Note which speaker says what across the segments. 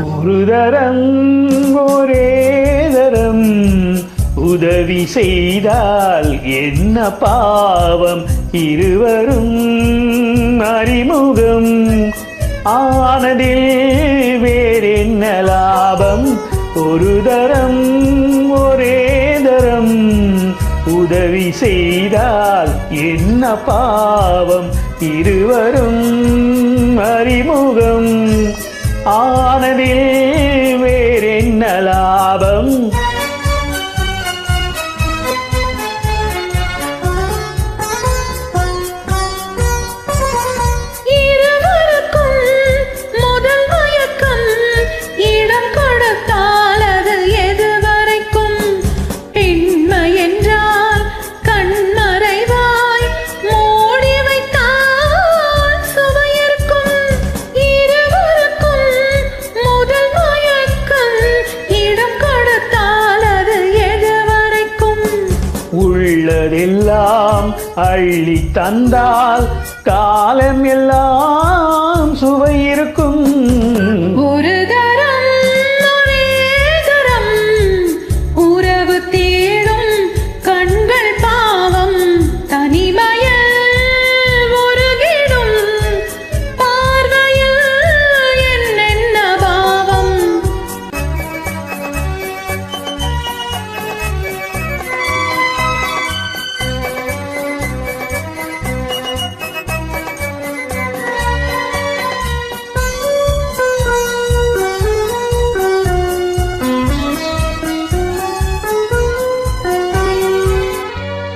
Speaker 1: ஒரு தரம் ஒரே தரம் உதவி செய்தால் என்ன பாவம், இருவரும் அறிமுகம் ஆனதில் வேறென்ன லாபம். ஒரு தரம் ஒரே தரம் உதவி செய்தால் என்ன பாவம், இருவரும் அறிமுகம் ஆனதில் வேறென்ன லாபம். உள்ளதெல்லாம் அள்ளி தந்தால் காலம் எல்லாம் சுவை இருக்கும்.
Speaker 2: ஒரு தரம் ஒரே தரம் உறவு தேடும் கண்கள் பாவம், தனிமையில் உருகிடும் பார்வையில் என்னென்ன பாவம்.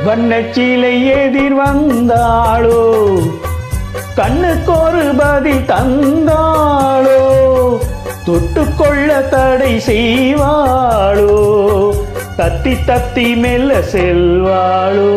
Speaker 1: வண்ணச்சிலை எதிர் வந்தாளோ, கண்ணுக்கொரு பதில் தந்தாளோ, தொட்டுக்கொள்ள தடை செய்வாளோ, தத்தி தத்தி மெல்ல செல்வாளோ.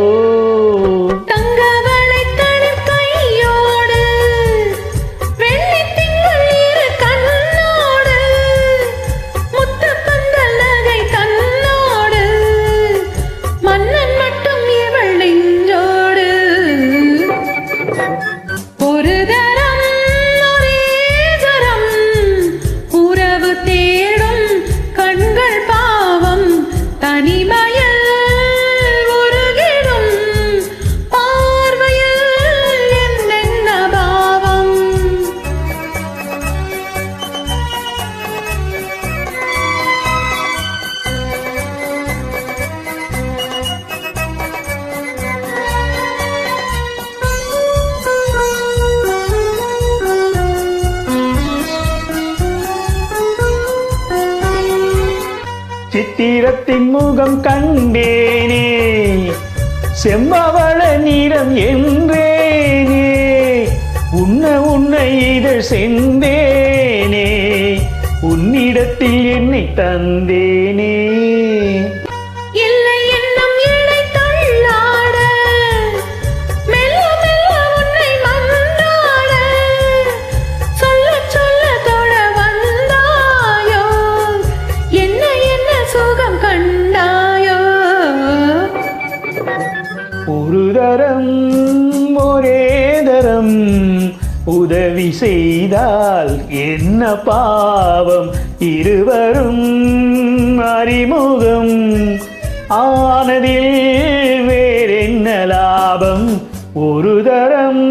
Speaker 1: சித்திரத்தின் முகம் கண்டேனே, செம்பவள நிறம் என்றேனே, உன்ன உன்னை இதழ் செந்தேனே, உன்னிடத்தில் என்னை தந்தேனே. ஒரு தரம் ஒரே தரம் உதவி செய்தால் என்ன பாவம், இருவரும் அறிமுகம் ஆனதில் வேறென்ன லாபம். ஒரு தரம்